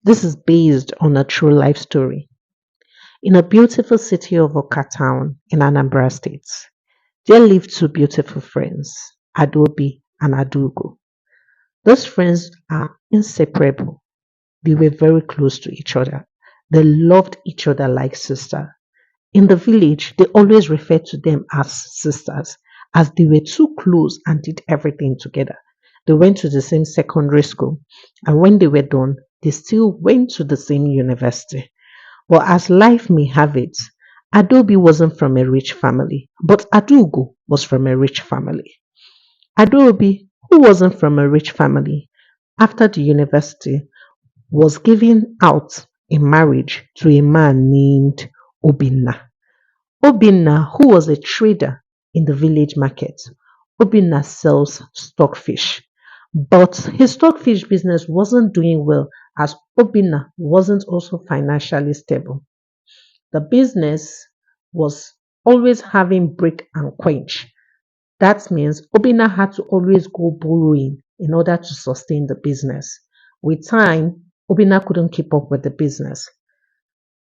This is based on a true life story. In a beautiful city of Awka town in Anambra State, there lived two beautiful friends, Adobe and Adaugo. Those friends are inseparable. They were very close to each other. They loved each other like sisters. In the village, they always referred to them as sisters, as they were too close and did everything together. They went to the same secondary school, and when they were done, they still went to the same university. But as life may have it, Adobe wasn't from a rich family, but Adaugo was from a rich family. Adobe, who wasn't from a rich family, after the university, was given out in marriage to a man named Obinna. Obinna, who was a trader in the village market, Obinna sells stockfish. But his stockfish business wasn't doing well as Obinna wasn't also financially stable. The business was always having break and quench. That means Obinna had to always go borrowing in order to sustain the business. With time, Obinna couldn't keep up with the business,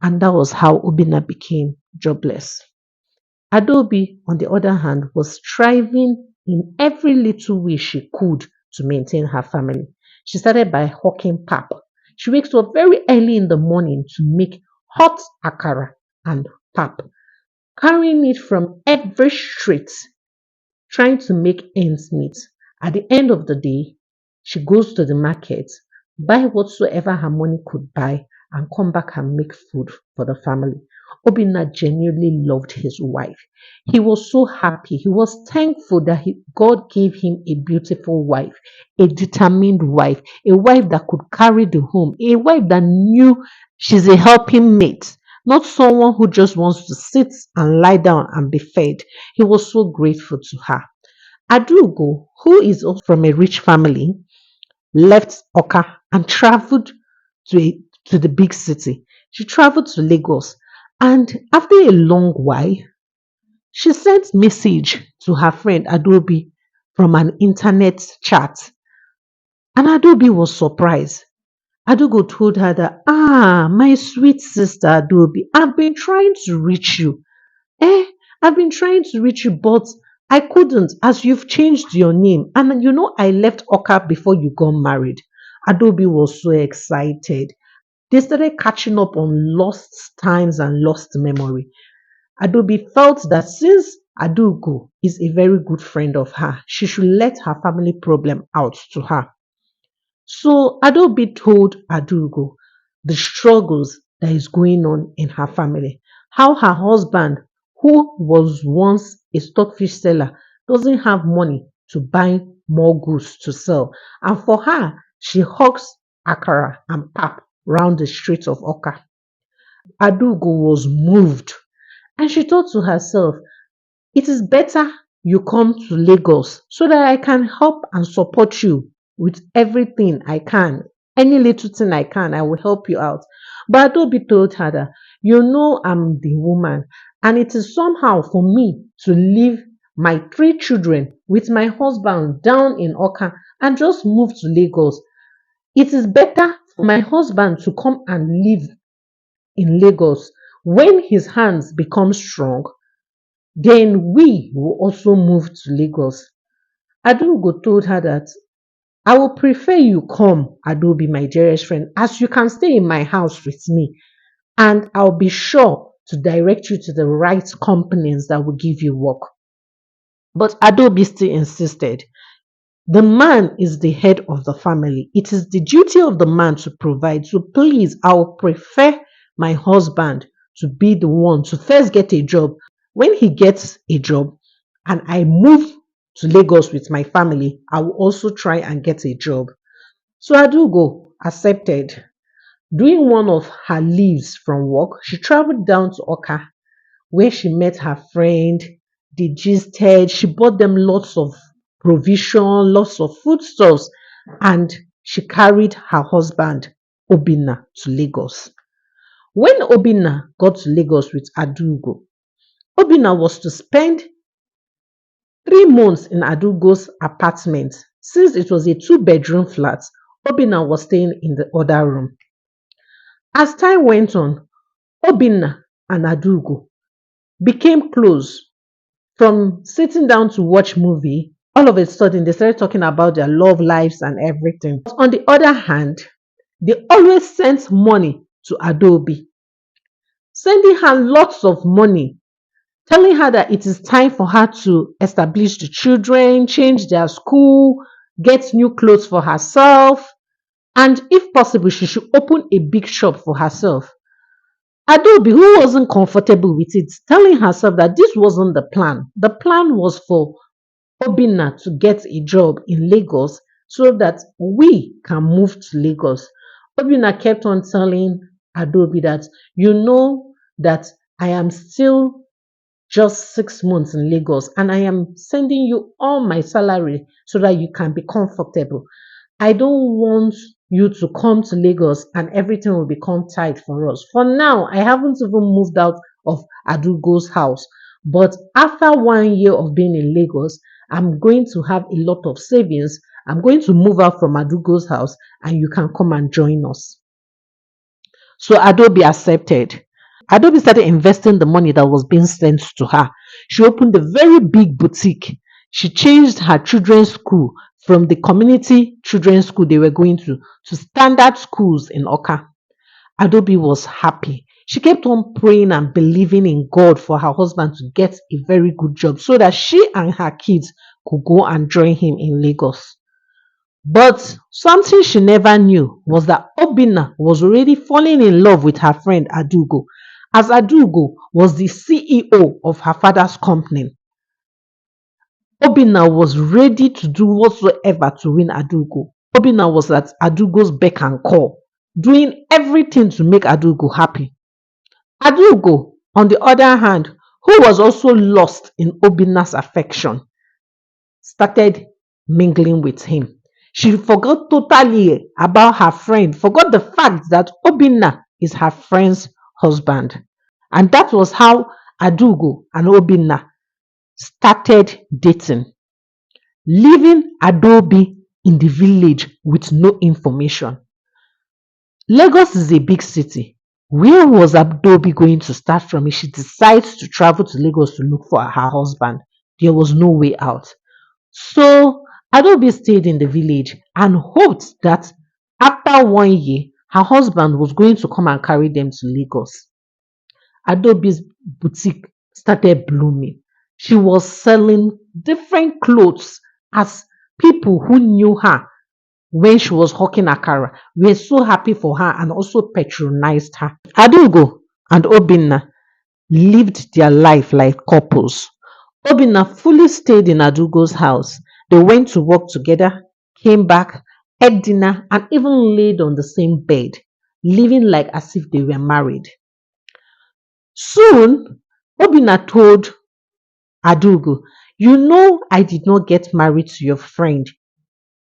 and that was how Obinna became jobless. Adobe, on the other hand, was striving in every little way she could to maintain her family. She started by hawking pap. She wakes up very early in the morning to make hot akara and pap, carrying it from every street, trying to make ends meet. At the end of the day, she goes to the market, buy whatsoever her money could buy, and come back and make food for the family. Obinna genuinely loved his wife. He was so happy. He was thankful that God gave him a beautiful wife, a determined wife, a wife that could carry the home, a wife that knew she's a helping mate, not someone who just wants to sit and lie down and be fed. He was so grateful to her. Adaugo, who is also from a rich family, left Oka and traveled to the big city. She traveled to Lagos, and after a long while, she sent message to her friend Adobe from an internet chat, and Adobe was surprised. Adaugo told her that, my sweet sister Adobe, I've been trying to reach you. Eh, I've been trying to reach you, but I couldn't as you've changed your name. And I left Oka before you got married. Adobe was so excited. They started catching up on lost times and lost memory. Adobe felt that since Adaugo is a very good friend of her, she should let her family problem out to her. So Adobe told Adaugo the struggles that is going on in her family, how her husband, who was once a stockfish seller, doesn't have money to buy more goods to sell. And for her, she hawks Akara and pap round the streets of Oka. Adaugo was moved and she thought to herself, it is better you come to Lagos so that I can help and support you with everything I can. Any little thing I can, I will help you out. But Adobe told her that, I'm the woman, and it is somehow for me to leave my three children with my husband down in Oka and just move to Lagos. It is better for my husband to come and live in Lagos. When his hands become strong, then we will also move to Lagos. Adaugo told her that I will prefer you come, Adobe, my dearest friend, as you can stay in my house with me, and I'll be sure to direct you to the right companies that will give you work. But Adobe still insisted. The man is the head of the family. It is the duty of the man to provide. So please, I will prefer my husband to be the one to first get a job. When he gets a job and I move to Lagos with my family, I will also try and get a job. So Adaugo accepted. During one of her leaves from work, she traveled down to Oka where she met her friend. They gisted. She bought them lots of provision, lots of foodstuffs, and she carried her husband, Obinna, to Lagos. When Obinna got to Lagos with Adaugo, Obinna was to spend 3 months in Adaugo's apartment. Since it was a two-bedroom flat, Obinna was staying in the other room. As time went on, Obinna and Adaugo became close. From sitting down to watch movie, all of a sudden they started talking about their love lives and everything. But on the other hand, they always sent money to Adaobi, sending her lots of money, telling her that it is time for her to establish the children, change their school, get new clothes for herself, and if possible, she should open a big shop for herself. Adobe, who wasn't comfortable with it, telling herself that this wasn't the plan. The plan was for Obinna to get a job in Lagos so that we can move to Lagos. Obinna kept on telling Adobe that you know that I am still just 6 months in Lagos and I am sending you all my salary so that you can be comfortable. I don't want you to come to Lagos and everything will become tight for us. For now, I haven't even moved out of Adugo's house. But after 1 year of being in Lagos, I'm going to have a lot of savings. I'm going to move out from Adugo's house and you can come and join us. So Adobe accepted. Adobe started investing the money that was being sent to her. She opened a very big boutique. She changed her children's school from the community children's school they were going to standard schools in Awka. Adobe was happy. She kept on praying and believing in God for her husband to get a very good job so that she and her kids could go and join him in Lagos. But something she never knew was that Obinna was already falling in love with her friend Adaugo, as Adaugo was the CEO of her father's company. Obinna was ready to do whatsoever to win Adaugo. Obinna was at Adaugo's beck and call, doing everything to make Adaugo happy. Adaugo, on the other hand, who was also lost in Obinna's affection, started mingling with him. She forgot totally about her friend, forgot the fact that Obinna is her friend's husband. And that was how Adaugo and Obinna started dating, leaving Adaobi in the village with no information. Lagos is a big city. Where was Adaobi going to start from if she decides to travel to Lagos to look for her husband? There was no way out. So Adaobi stayed in the village and hoped that after 1 year, her husband was going to come and carry them to Lagos. Adaobi's boutique started blooming. She was selling different clothes as people who knew her when she was hawking Akara were so happy for her and also patronized her. Adaugo and Obinna lived their life like couples. Obinna fully stayed in Adaugo's house. They went to work together, came back, ate dinner, and even laid on the same bed, living like as if they were married. Soon, Obinna told Adaugo, you know I did not get married to your friend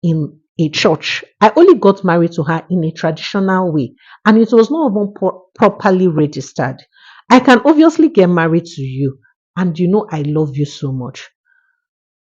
in a church. I only got married to her in a traditional way and it was not even properly registered. I can obviously get married to you and you know I love you so much.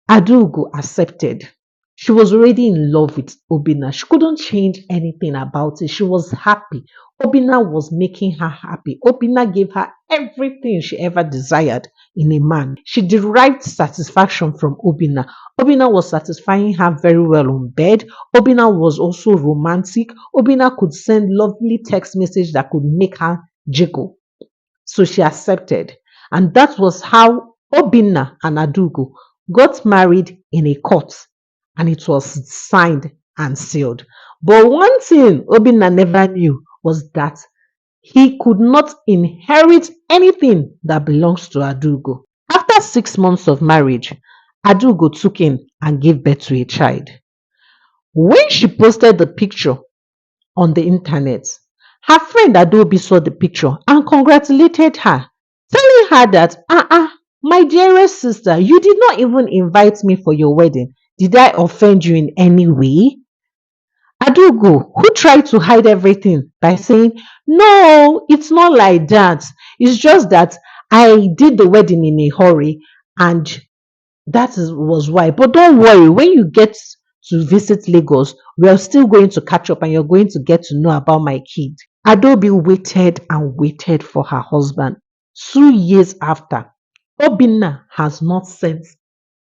Adaugo accepted. She was already in love with Obinna. She couldn't change anything about it. She was happy. Obinna was making her happy. Obinna gave her everything she ever desired in a man. She derived satisfaction from Obinna. Obinna was satisfying her very well on bed. Obinna was also romantic. Obinna could send lovely text messages that could make her jiggle. So she accepted. And that was how Obinna and Adaugo got married in a court and it was signed and sealed. But one thing Obinna never knew was that he could not inherit anything that belongs to Adaugo. After 6 months of marriage, Adaugo took in and gave birth to a child. When she posted the picture on the internet, her friend Adaobi saw the picture and congratulated her, telling her that, my dearest sister, you did not even invite me for your wedding. Did I offend you in any way? Adaugo, who tried to hide everything by saying, no, it's not like that. It's just that I did the wedding in a hurry and was why. But don't worry, when you get to visit Lagos, we are still going to catch up and you're going to get to know about my kid. Adobe waited and waited for her husband. 2 years after, Obinna has not sent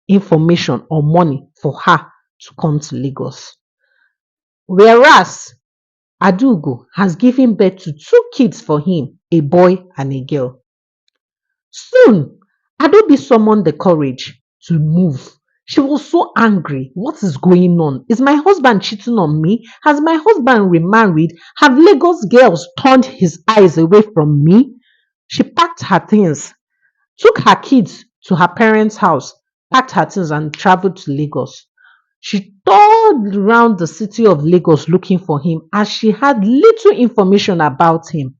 information or money for her to come to Lagos. Whereas Adaugo has given birth to two kids for him, a boy and a girl. Soon, Adobe summoned the courage to move. She was so angry. What is going on? Is my husband cheating on me? Has my husband remarried? Have Lagos girls turned his eyes away from me? She packed her things, took her kids to her parents' house, packed her things, and traveled to Lagos. She toured around the city of Lagos looking for him as she had little information about him.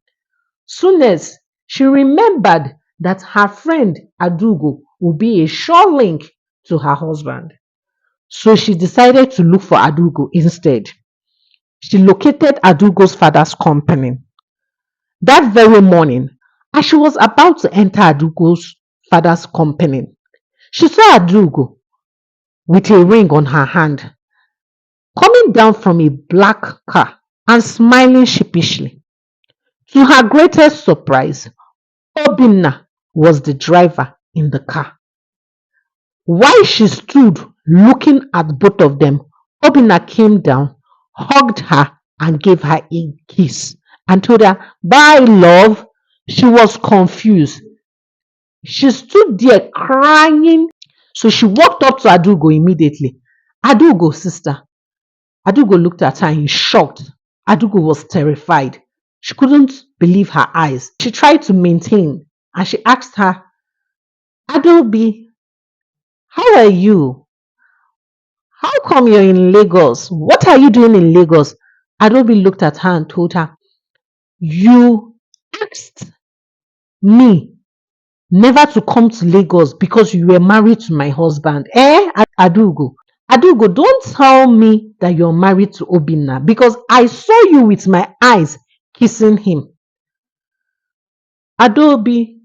Soon as she remembered that her friend Adaugo would be a sure link to her husband. So she decided to look for Adaugo instead. She located Adaugo's father's company. That very morning, as she was about to enter Adaugo's father's company, she saw Adaugo with a ring on her hand coming down from a black car and smiling sheepishly. To her greatest surprise, Obinna was the driver in the car. While she stood looking at both of them, Obinna came down, hugged her, and gave her a kiss and told her, "Bye, love." She was confused. She stood there crying. So she walked up to Adaugo immediately. "Adaugo, sister." Adaugo looked at her in shock. Adaugo was terrified. She couldn't believe her eyes. She tried to maintain and she asked her, "Adobe, how are you? How come you're in Lagos? What are you doing in Lagos?" Adobe looked at her and told her, "You asked me never to come to Lagos because you were married to my husband. Eh, Adaugo? Adaugo, don't tell me that you're married to Obinna because I saw you with my eyes kissing him." Adobe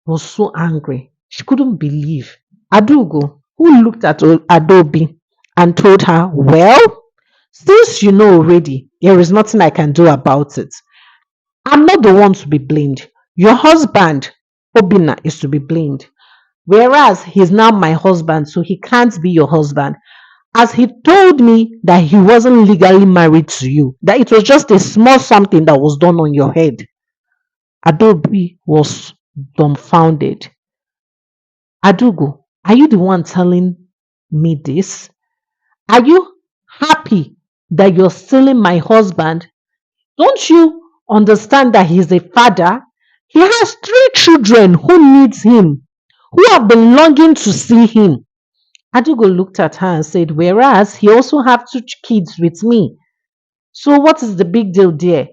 was so angry. She couldn't believe. Adaugo, who looked at Adobe and told her, "Well, since you know already, there is nothing I can do about it. I'm not the one to be blamed. Your husband, Obinna, is to be blamed. Whereas he's now my husband, so he can't be your husband. As he told me that he wasn't legally married to you, that it was just a small something that was done on your head." Adobe was dumbfounded. "Adaugo, are you the one telling me this? Are you happy that you're stealing my husband? Don't you understand that he's a father? He has three children who needs him, who have been longing to see him." Adaugo looked at her and said, "Whereas he also have two kids with me. So what is the big deal there?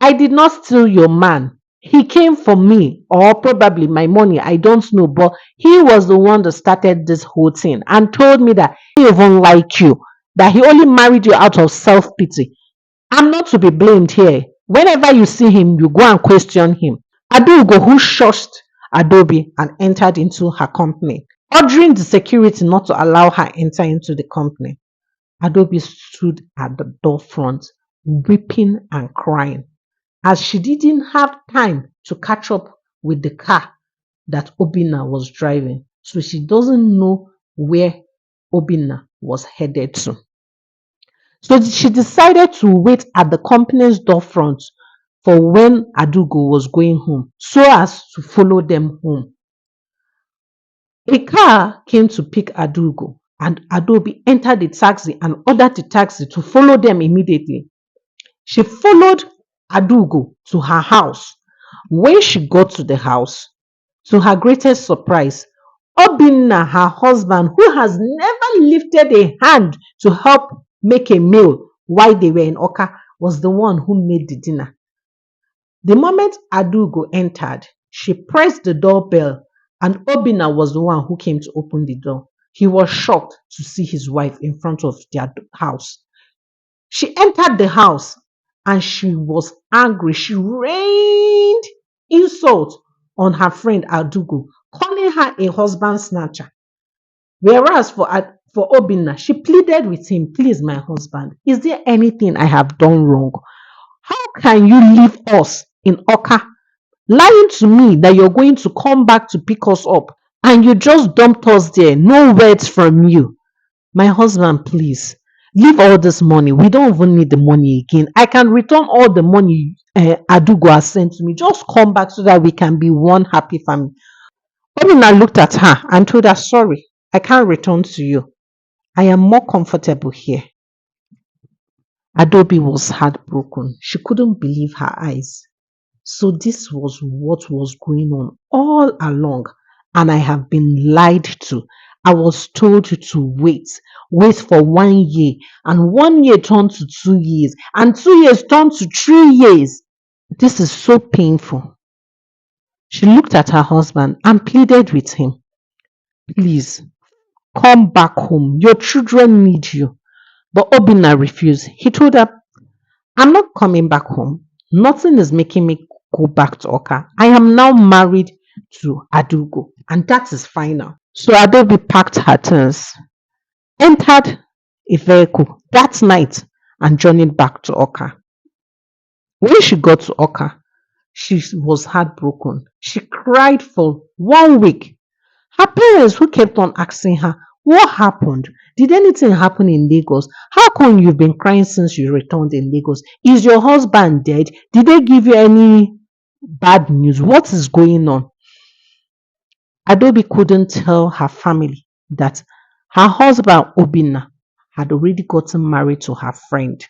I did not steal your man. He came for me or probably my money. I don't know. But he was the one that started this whole thing and told me that he even like you, that he only married you out of self-pity. I'm not to be blamed here. Whenever you see him, you go and question him." Adaugo, who shushed Adobe and entered into her company, ordering the security not to allow her enter into the company. Adobe stood at the door front, weeping and crying, as she didn't have time to catch up with the car that Obinna was driving. So she doesn't know where Obinna was headed to. So she decided to wait at the company's door front for when Adaugo was going home so as to follow them home. A car came to pick Adaugo and Adobe entered the taxi and ordered the taxi to follow them immediately. She followed Adaugo to her house. When she got to the house, to her greatest surprise, Obinna, her husband, who has never lifted a hand to help make a meal while they were in Awka, was the one who made the dinner. The moment Adaugo entered, she pressed the doorbell and Obinna was the one who came to open the door. He was shocked to see his wife in front of their house. She entered the house and she was angry. She rained insult on her friend Adaugo, calling her a husband snatcher. Whereas for Obinna, she pleaded with him, "Please, my husband, is there anything I have done wrong? How can you leave us in Awka, lying to me that you're going to come back to pick us up, and you just dumped us there, no words from you? My husband, please, leave all this money. We don't even need the money again. I can return all the money Adaugo has sent to me. Just come back so that we can be one happy family. Obinna looked at her and told her, sorry, I can't return to you. I am more comfortable here. Adaobi was heartbroken. She couldn't believe her eyes. So this was what was going on all along, and I have been lied to. I was told to wait for 1 year, and 1 year turned to 2 years, and 2 years turned to 3 years. This is so painful. She looked at her husband and pleaded with him, please come back home. Your children need you. But Obinna refused. He told her, I'm not coming back home. Nothing is making me go back to Awka. I am now married to Adaugo, and that is final. So Adaobi packed her things, entered a vehicle that night, and journeyed back to Awka. When she got to Awka, she was heartbroken. She cried for 1 week. Her parents, who kept on asking her, what happened? Did anything happen in Lagos? How come you've been crying since you returned in Lagos? Is your husband dead? Did they give you any bad news? What is going on? Adaobi couldn't tell her family that her husband Obinna had already gotten married to her friend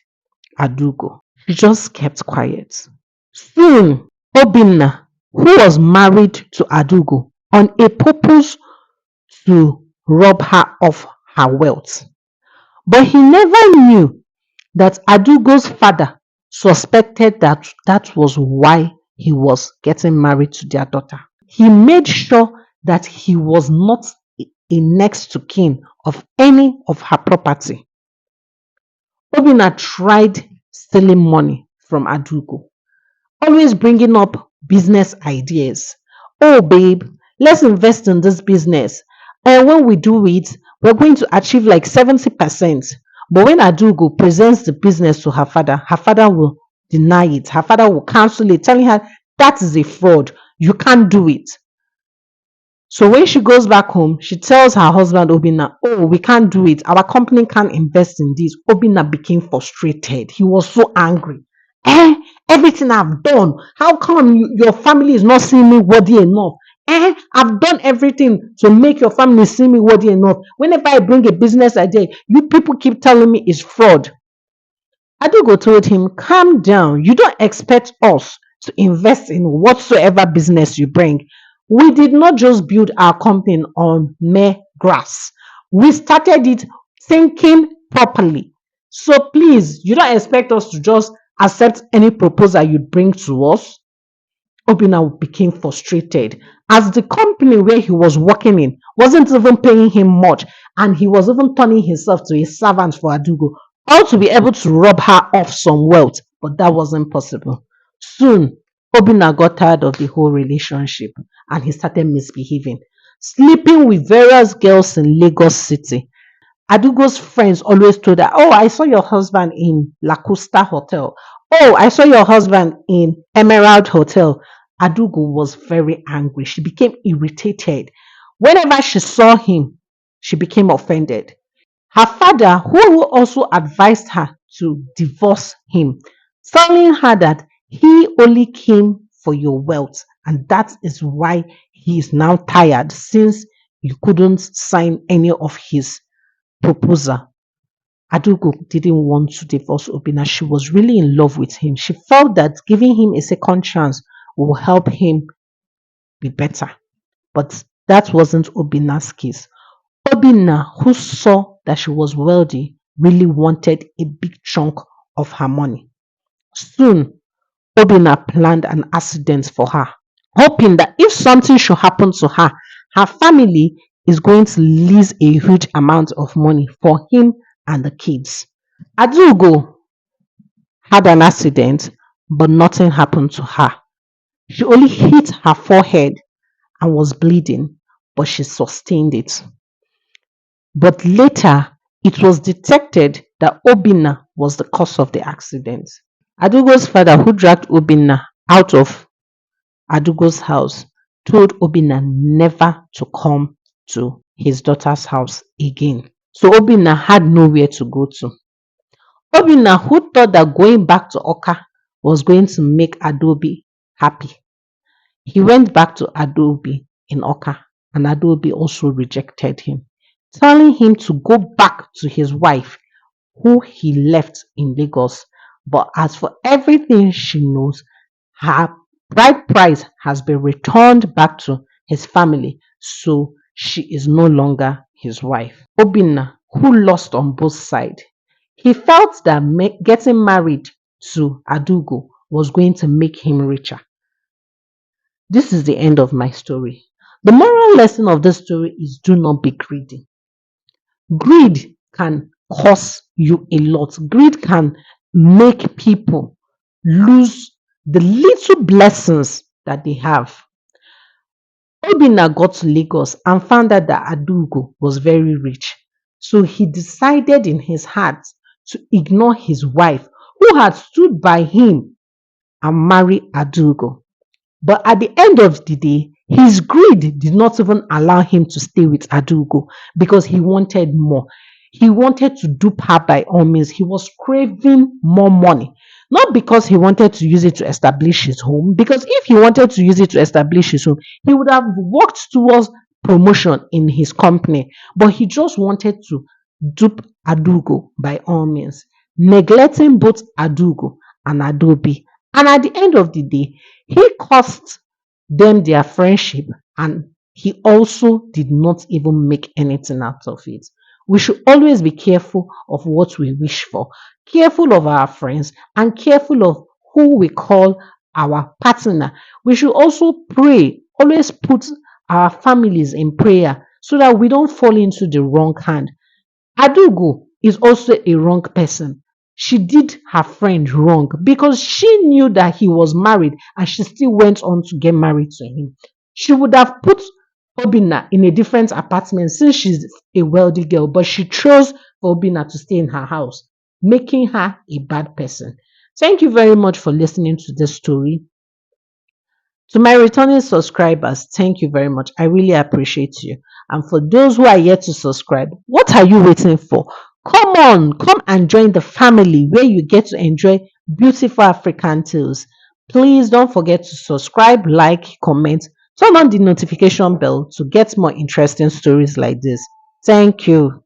Adaugo. She just kept quiet. Soon, Obinna, who was married to Adaugo on a purpose to rob her of her wealth. But he never knew that Adaugo's father suspected that that was why he was getting married to their daughter. He made sure that he was not a next to kin of any of her property. Obinna tried stealing money from Adaugo, always bringing up business ideas. Oh, babe, let's invest in this business. And when we do it, we're going to achieve like 70%. But when Adaugo presents the business to her father will deny it. Her father will cancel it, telling her that is a fraud. You can't do it. So when she goes back home, she tells her husband Obinna, oh, we can't do it. Our company can't invest in this. Obinna became frustrated. He was so angry. Eh, everything I've done, how come your family is not seeing me worthy enough? I've done everything to make your family see me worthy enough. Whenever I bring a business idea, you people keep telling me it's fraud. Adaugo told him, calm down. You don't expect us to invest in whatsoever business you bring. We did not just build our company on mere grass. We started it thinking properly. So please, you don't expect us to just accept any proposal you bring to us. Obinna became frustrated as the company where he was working in wasn't even paying him much, and he was even turning himself to a servant for Adaugo, all to be able to rob her of some wealth, but that wasn't possible. Soon, Obinna got tired of the whole relationship and he started misbehaving, sleeping with various girls in Lagos City. Adaugo's friends always told her, oh, I saw your husband in La Costa Hotel. Oh, I saw your husband in Emerald Hotel. Adaugo was very angry. She became irritated. Whenever she saw him, she became offended. Her father, who also advised her to divorce him, telling her that he only came for your wealth, and that is why he is now tired since you couldn't sign any of his proposal. Adaugo didn't want to divorce Obinna. She was really in love with him. She felt that giving him a second chance will help him be better. But that wasn't Obinna's case. Obinna, who saw that she was wealthy, really wanted a big chunk of her money. Soon, Obinna planned an accident for her, hoping that if something should happen to her, her family is going to lease a huge amount of money for him and the kids. Adaugo had an accident, but nothing happened to her. She only hit her forehead and was bleeding, but she sustained it. But later, it was detected that Obinna was the cause of the accident. Adaugo's father, who dragged Obinna out of Adaugo's house, told Obinna never to come to his daughter's house again. So Obinna had nowhere to go to. Obinna, who thought that going back to Awka was going to make Adaobi happy, he went back to Adaobi in Awka, and Adaobi also rejected him, telling him to go back to his wife who he left in Lagos. But as for everything she knows, her bride price has been returned back to his family, so she is no longer his wife. Obinna, who lost on both sides, he felt that getting married to Adaugo was going to make him richer. This is the end of my story. The moral lesson of this story is do not be greedy. Greed can cost you a lot. Greed can make people lose the little blessings that they have. Obinna got to Lagos and found out that Adaugo was very rich. So he decided in his heart to ignore his wife who had stood by him and marry Adaugo. But at the end of the day, his greed did not even allow him to stay with Adaugo because he wanted more. He wanted to dupe her by all means. He was craving more money. Not because he wanted to use it to establish his home, because if he wanted to use it to establish his home, he would have worked towards promotion in his company. But he just wanted to dupe Adaugo by all means, neglecting both Adaugo and Adaobi. And at the end of the day, he cost them their friendship, and he also did not even make anything out of it. We should always be careful of what we wish for, careful of our friends, and careful of who we call our partner. We should also pray, always put our families in prayer so that we don't fall into the wrong hand. Adaugo is also a wrong person. She did her friend wrong because she knew that he was married and she still went on to get married to him. She would have put Obinna in a different apartment since she's a wealthy girl, but she chose for Obinna to stay in her house, making her a bad person. Thank you very much for listening to this story. To my returning subscribers, thank you very much. I really appreciate you. And for those who are yet to subscribe, what are you waiting for? Come on, come and join the family where you get to enjoy beautiful African tales. Please don't forget to subscribe, like, comment, turn on the notification bell to get more interesting stories like this. Thank you.